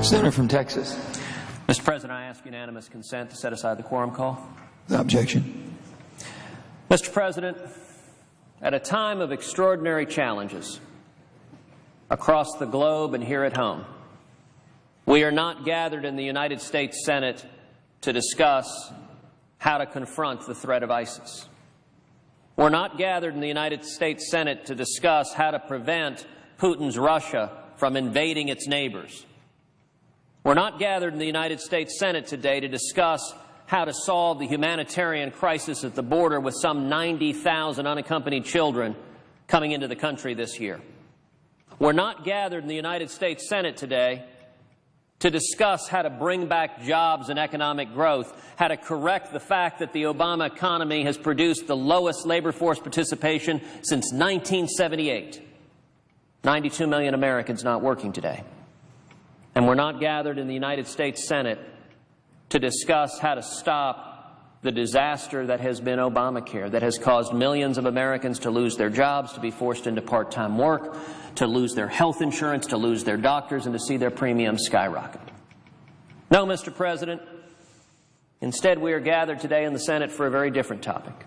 Senator from Texas. Mr. President, I ask unanimous consent to set aside the quorum call. Without objection. Mr. President, at a time of extraordinary challenges across the globe and here at home, we are not gathered in the United States Senate to discuss how to confront the threat of ISIS. We're not gathered in the United States Senate to discuss how to prevent Putin's Russia from invading its neighbors. We're not gathered in the United States Senate today to discuss how to solve the humanitarian crisis at the border with some 90,000 unaccompanied children coming into the country this year. We're not gathered in the United States Senate today to discuss how to bring back jobs and economic growth, how to correct the fact that the Obama economy has produced the lowest labor force participation since 1978. 92 million Americans not working today. And we're not gathered in the United States Senate to discuss how to stop the disaster that has been Obamacare, that has caused millions of Americans to lose their jobs, to be forced into part-time work, to lose their health insurance, to lose their doctors, and to see their premiums skyrocket. No, Mr. President. Instead, we are gathered today in the Senate for a very different topic.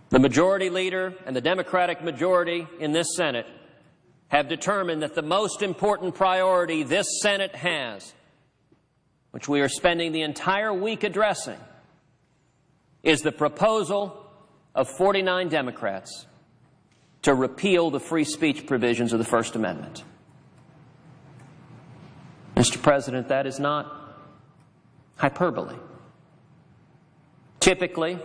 The Majority Leader and the Democratic majority in this Senate have determined that the most important priority this Senate has, which we are spending the entire week addressing, is the proposal of 49 Democrats to repeal the free speech provisions of the First Amendment. Mr. President, that is not hyperbole. Typically,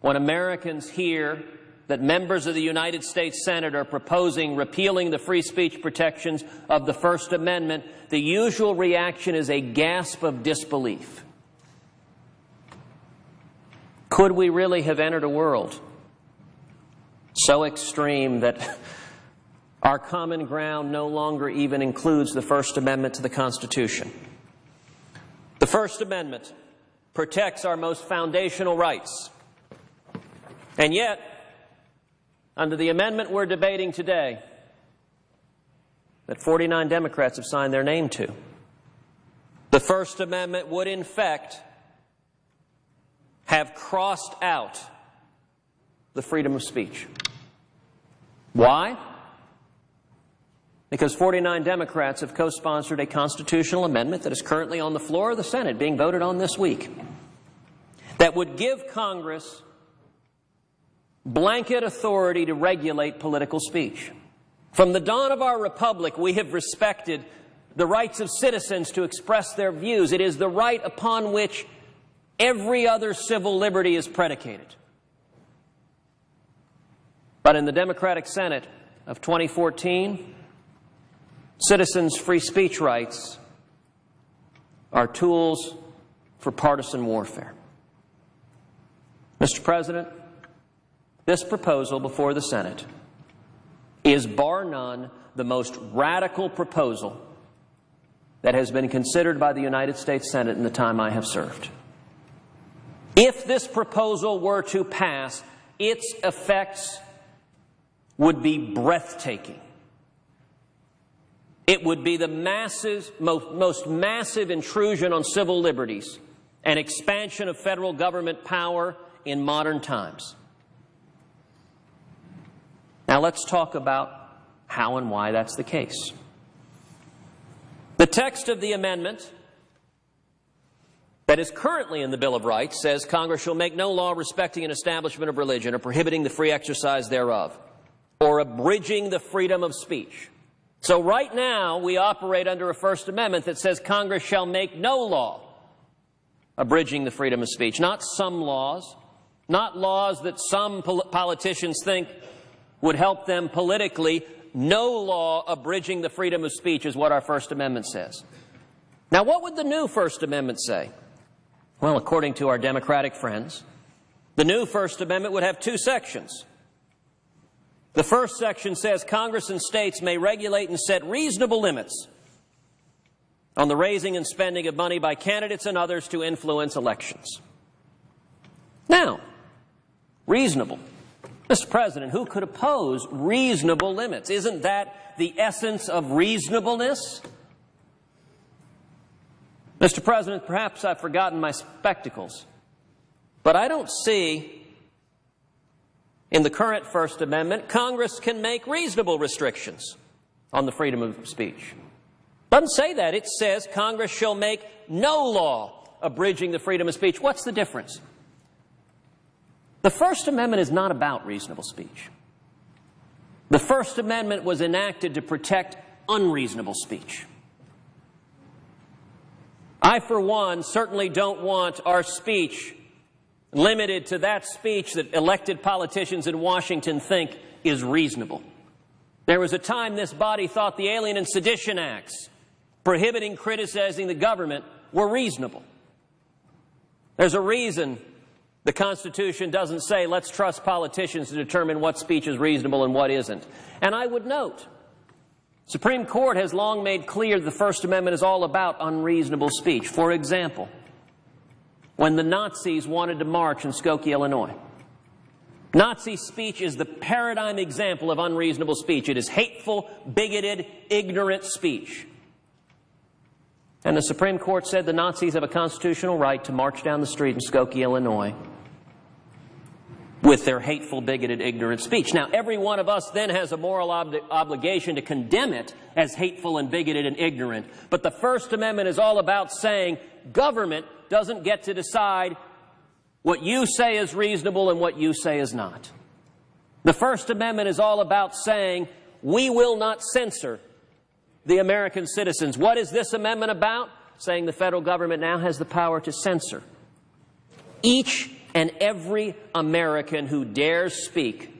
when Americans hear that members of the United States Senate are proposing repealing the free speech protections of the First Amendment, the usual reaction is a gasp of disbelief. Could we really have entered a world so extreme that our common ground no longer even includes the First Amendment to the Constitution? The First Amendment protects our most foundational rights. And yet, under the amendment we're debating today, that 49 Democrats have signed their name to, the First Amendment would, in fact, have crossed out the freedom of speech. Why? Because 49 Democrats have co-sponsored a constitutional amendment that is currently on the floor of the Senate, being voted on this week, that would give Congress blanket authority to regulate political speech. From the dawn of our republic, we have respected the rights of citizens to express their views. It is the right upon which every other civil liberty is predicated. But in the Democratic Senate of 2014, citizens' free speech rights are tools for partisan warfare. Mr. President, this proposal before the Senate is, bar none, the most radical proposal that has been considered by the United States Senate in the time I have served. If this proposal were to pass, its effects would be breathtaking. It would be the most massive intrusion on civil liberties and expansion of federal government power in modern times. Now let's talk about how and why that's the case. The text of the amendment that is currently in the Bill of Rights says Congress shall make no law respecting an establishment of religion or prohibiting the free exercise thereof or abridging the freedom of speech. So right now we operate under a First Amendment that says Congress shall make no law abridging the freedom of speech. Not some laws, not laws that some politicians think would help them politically. No law abridging the freedom of speech is what our First Amendment says. Now, what would the new First Amendment say? Well, according to our Democratic friends, the new First Amendment would have two sections. The first section says Congress and states may regulate and set reasonable limits on the raising and spending of money by candidates and others to influence elections. Now, reasonable. Mr. President, who could oppose reasonable limits? Isn't that the essence of reasonableness? Mr. President, perhaps I've forgotten my spectacles, but I don't see in the current First Amendment Congress can make reasonable restrictions on the freedom of speech. It doesn't say that. It says Congress shall make no law abridging the freedom of speech. What's the difference? The First Amendment is not about reasonable speech. The First Amendment was enacted to protect unreasonable speech. I, for one, certainly don't want our speech limited to that speech that elected politicians in Washington think is reasonable. There was a time this body thought the Alien and Sedition Acts prohibiting criticizing the government were reasonable. There's a reason the Constitution doesn't say let's trust politicians to determine what speech is reasonable and what isn't. And I would note, Supreme Court has long made clear that the First Amendment is all about unreasonable speech. For example, when the Nazis wanted to march in Skokie, Illinois, Nazi speech is the paradigm example of unreasonable speech. It is hateful, bigoted, ignorant speech. And the Supreme Court said the Nazis have a constitutional right to march down the street in Skokie, Illinois with their hateful, bigoted, ignorant speech. Now, every one of us then has a moral obligation to condemn it as hateful and bigoted and ignorant. But the First Amendment is all about saying government doesn't get to decide what you say is reasonable and what you say is not. The First Amendment is all about saying we will not censor the American citizens. What is this amendment about? Saying the federal government now has the power to censor each and every American who dares speak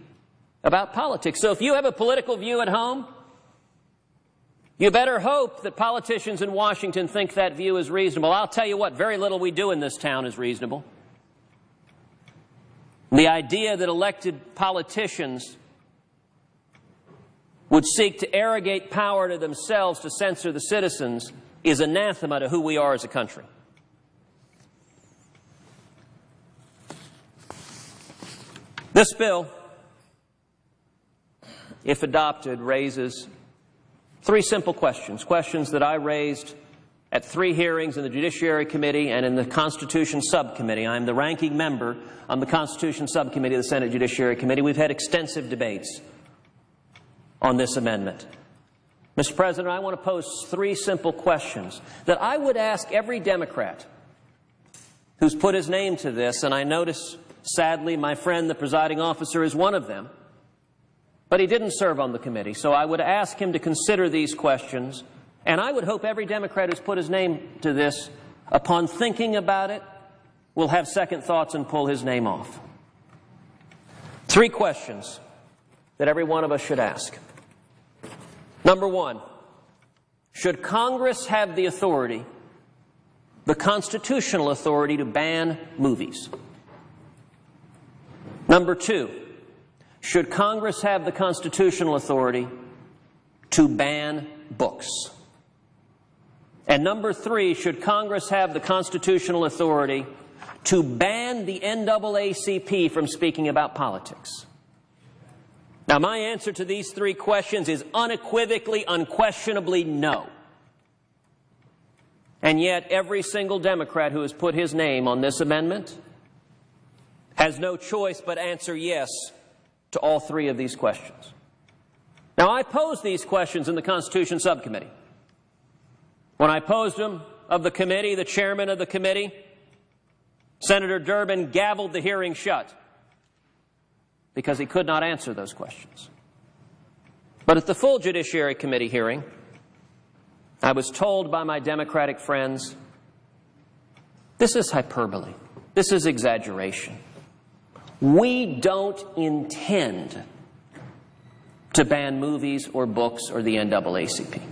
about politics. So if you have a political view at home, you better hope that politicians in Washington think that view is reasonable. I'll tell you what, very little we do in this town is reasonable. The idea that elected politicians would seek to arrogate power to themselves to censor the citizens is anathema to who we are as a country. This bill, if adopted, raises three simple questions, questions that I raised at 3 hearings in the Judiciary Committee and in the Constitution Subcommittee. I'm the ranking member on the Constitution Subcommittee of the Senate Judiciary Committee. We've had extensive debates on this amendment. Mr. President, I want to pose 3 simple questions that I would ask every Democrat who's put his name to this, and I notice, sadly, my friend, the presiding officer, is one of them, but he didn't serve on the committee. So I would ask him to consider these questions, and I would hope every Democrat who's put his name to this, upon thinking about it, will have second thoughts and pull his name off. 3 questions that every one of us should ask. Number 1, should Congress have the authority, the constitutional authority, to ban movies? Number 2, should Congress have the constitutional authority to ban books? And number 3, should Congress have the constitutional authority to ban the NAACP from speaking about politics? Now, my answer to these 3 questions is unequivocally, unquestionably no. And yet, every single Democrat who has put his name on this amendment has no choice but answer yes to all 3 of these questions. Now, I posed these questions in the Constitution Subcommittee. When I posed them of the committee, the chairman of the committee, Senator Durbin, gavelled the hearing shut because he could not answer those questions. But at the full Judiciary Committee hearing, I was told by my Democratic friends, this is hyperbole. This is exaggeration. We don't intend to ban movies or books or the NAACP.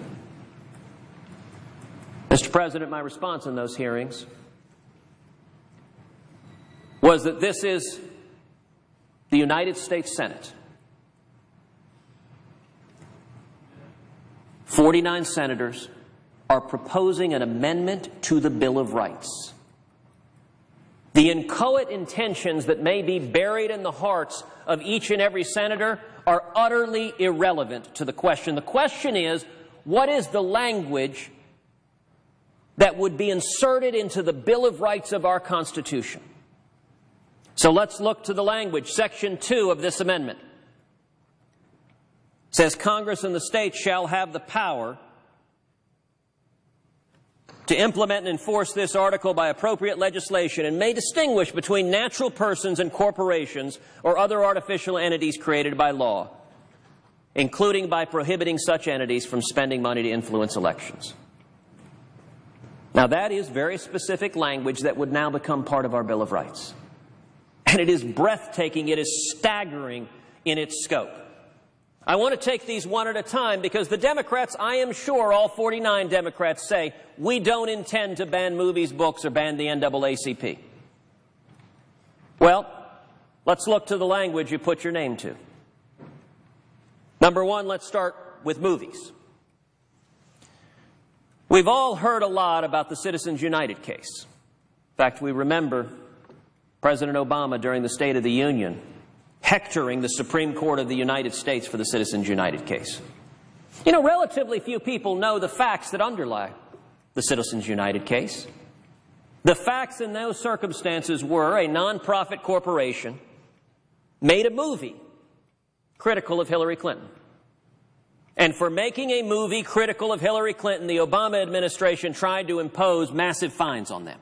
Mr. President, my response in those hearings was that this is the United States Senate. 49 senators are proposing an amendment to the Bill of Rights. The inchoate intentions that may be buried in the hearts of each and every senator are utterly irrelevant to the question. The question is, what is the language that would be inserted into the Bill of Rights of our Constitution. So let's look to the language. Section 2 of this amendment says Congress and the states shall have the power to implement and enforce this article by appropriate legislation and may distinguish between natural persons and corporations or other artificial entities created by law, including by prohibiting such entities from spending money to influence elections. Now that is very specific language that would now become part of our Bill of Rights. And it is breathtaking, it is staggering in its scope. I want to take these one at a time because the Democrats, I am sure all 49 Democrats say, we don't intend to ban movies, books, or ban the NAACP. Well, let's look to the language you put your name to. Number one, let's start with movies. We've all heard a lot about the Citizens United case. In fact, we remember President Obama during the State of the Union hectoring the Supreme Court of the United States for the Citizens United case. You know, relatively few people know the facts that underlie the Citizens United case. The facts in those circumstances were a nonprofit corporation made a movie critical of Hillary Clinton. And for making a movie critical of Hillary Clinton, the Obama administration tried to impose massive fines on them.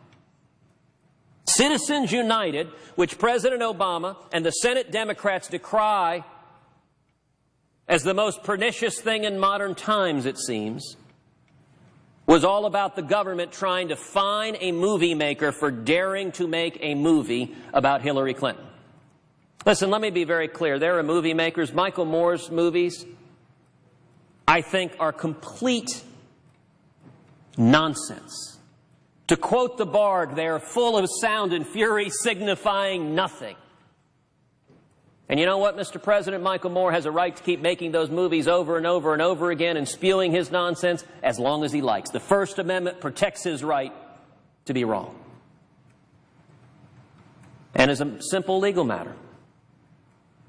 Citizens United, which President Obama and the Senate Democrats decry as the most pernicious thing in modern times, it seems, was all about the government trying to fine a movie maker for daring to make a movie about Hillary Clinton. Listen, let me be very clear. There are movie makers. Michael Moore's movies, I think, are complete nonsense. To quote the Bard, they are full of sound and fury, signifying nothing. And you know what, Mr. President? Michael Moore has a right to keep making those movies over and over and over again and spewing his nonsense as long as he likes. The First Amendment protects his right to be wrong. And as a simple legal matter,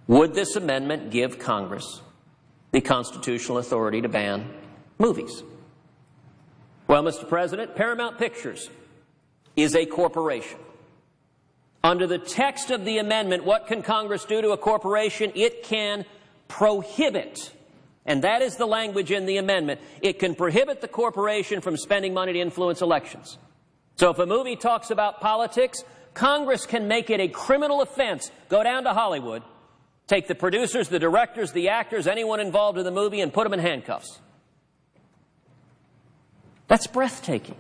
would this amendment give Congress the constitutional authority to ban movies? Well, Mr. President, Paramount Pictures is a corporation. Under the text of the amendment, what can Congress do to a corporation? It can prohibit, and that is the language in the amendment, it can prohibit the corporation from spending money to influence elections. So if a movie talks about politics, Congress can make it a criminal offense. Go down to Hollywood, take the producers, the directors, the actors, anyone involved in the movie, and put them in handcuffs. That's breathtaking.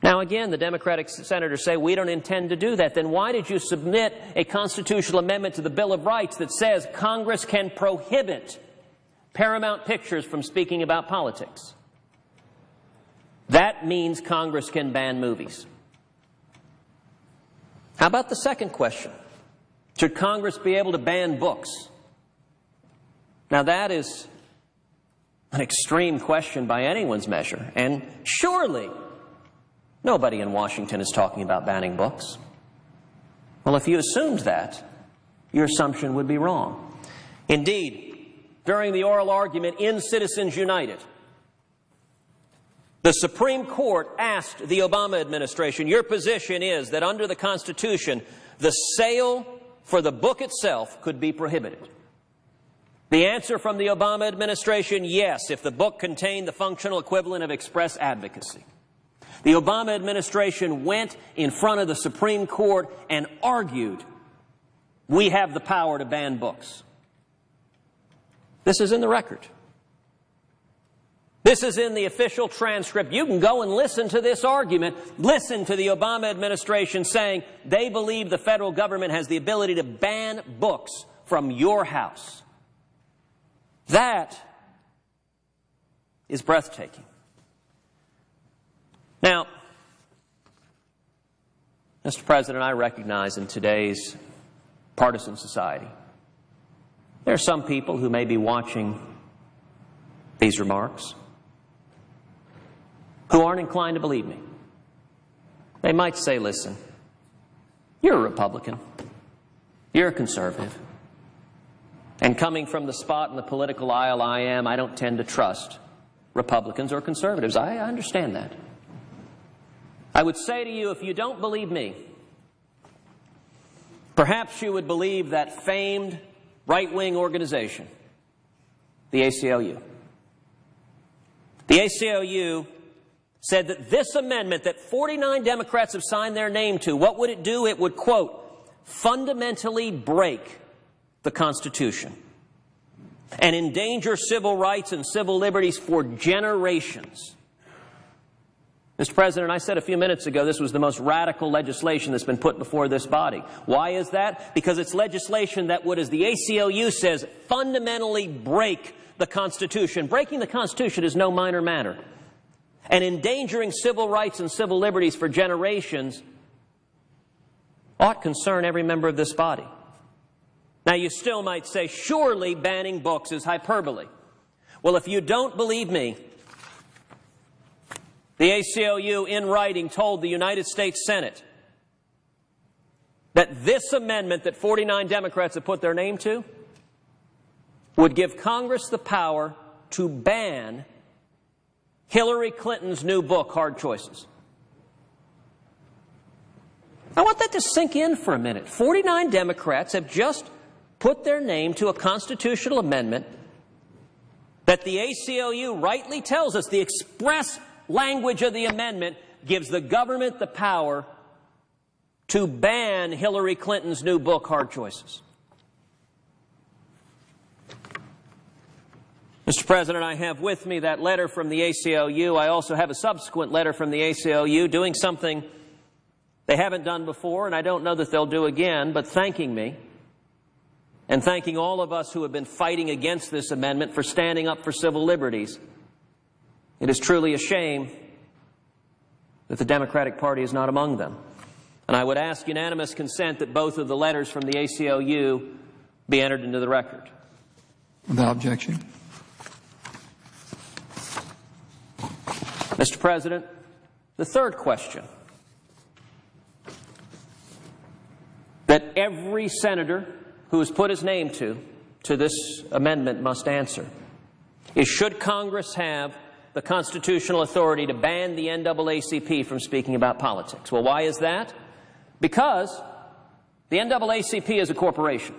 Now again, the Democratic senators say, we don't intend to do that. Then why did you submit a constitutional amendment to the Bill of Rights that says Congress can prohibit Paramount Pictures from speaking about politics? That means Congress can ban movies. How about the second question? Should Congress be able to ban books? Now that is an extreme question by anyone's measure, and surely nobody in Washington is talking about banning books. Well, if you assumed that, your assumption would be wrong. Indeed, during the oral argument in Citizens United, the Supreme Court asked the Obama administration, your position is that under the Constitution, the sale for the book itself could be prohibited. The answer from the Obama administration, yes, if the book contained the functional equivalent of express advocacy. The Obama administration went in front of the Supreme Court and argued, we have the power to ban books. This is in the record. This is in the official transcript. You can go and listen to this argument. Listen to the Obama administration saying they believe the federal government has the ability to ban books from your house. That is breathtaking. Now, Mr. President, I recognize in today's partisan society, there are some people who may be watching these remarks who aren't inclined to believe me. They might say, listen, you're a Republican, you're a conservative, and coming from the spot in the political aisle I am, I don't tend to trust Republicans or conservatives. I understand that. I would say to you, if you don't believe me, perhaps you would believe that famed right-wing organization, the ACLU. The ACLU said that this amendment that 49 Democrats have signed their name to, what would it do? It would, quote, fundamentally break the Constitution and endanger civil rights and civil liberties for generations. Mr. President, I said a few minutes ago this was the most radical legislation that's been put before this body. Why is that? Because it's legislation that would, as the ACLU says, fundamentally break the Constitution. Breaking the Constitution is no minor matter. And endangering civil rights and civil liberties for generations ought concern every member of this body. Now, you still might say, surely banning books is hyperbole. Well, if you don't believe me, the ACLU, in writing, told the United States Senate that this amendment that 49 Democrats have put their name to would give Congress the power to ban Hillary Clinton's new book, Hard Choices. I want that to sink in for a minute. 49 Democrats have just put their name to a constitutional amendment that the ACLU rightly tells us the express language of the amendment gives the government the power to ban Hillary Clinton's new book, Hard Choices. Mr. President, I have with me that letter from the ACLU. I also have a subsequent letter from the ACLU doing something they haven't done before, and I don't know that they'll do again, but thanking me and thanking all of us who have been fighting against this amendment for standing up for civil liberties. It is truly a shame that the Democratic Party is not among them. And I would ask unanimous consent that both of the letters from the ACLU be entered into the record. Without objection. Mr. President, the third question that every senator who has put his name to this amendment must answer is, should Congress have the constitutional authority to ban the NAACP from speaking about politics? Well, why is that? Because the NAACP is a corporation.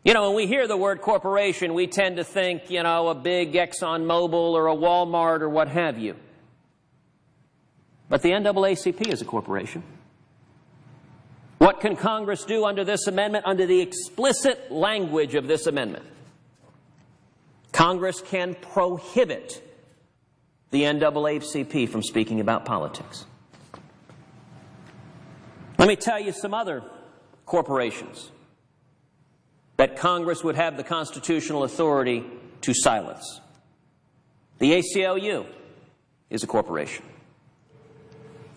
You know, when we hear the word corporation, we tend to think, you know, a big ExxonMobil or a Walmart or what have you. But the NAACP is a corporation. What can Congress do under this amendment, under the explicit language of this amendment? Congress can prohibit the NAACP from speaking about politics. Let me tell you some other corporations that Congress would have the constitutional authority to silence. The ACLU is a corporation.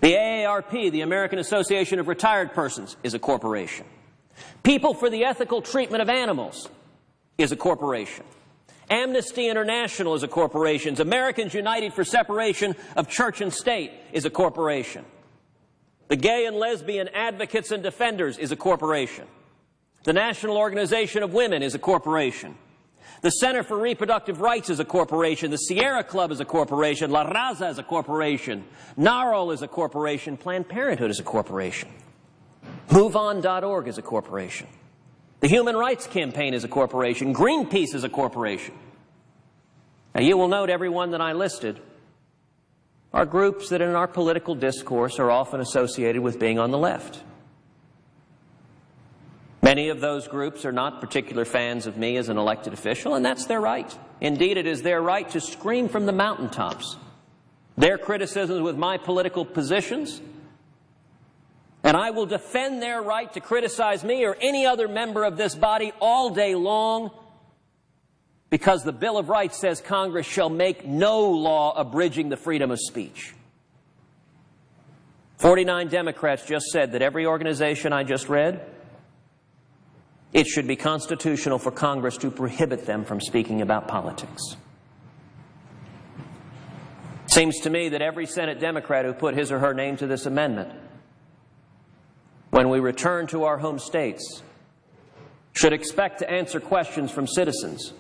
The AARP, the American Association of Retired Persons, is a corporation. People for the Ethical Treatment of Animals is a corporation. Amnesty International is a corporation. Americans United for Separation of Church and State is a corporation. The Gay and Lesbian Advocates and Defenders is a corporation. The National Organization of Women is a corporation. The Center for Reproductive Rights is a corporation. The Sierra Club is a corporation. La Raza is a corporation. NARAL is a corporation. Planned Parenthood is a corporation. MoveOn.org is a corporation. The Human Rights Campaign is a corporation. Greenpeace is a corporation. Now, you will note every one that I listed are groups that in our political discourse are often associated with being on the left. Many of those groups are not particular fans of me as an elected official, and that's their right. Indeed, it is their right to scream from the mountaintops their criticisms with my political positions, and I will defend their right to criticize me or any other member of this body all day long, because the Bill of Rights says Congress shall make no law abridging the freedom of speech. 49 Democrats just said that every organization I just read, it should be constitutional for Congress to prohibit them from speaking about politics. Seems to me that every Senate Democrat who put his or her name to this amendment, when we return to our home states, should expect to answer questions from citizens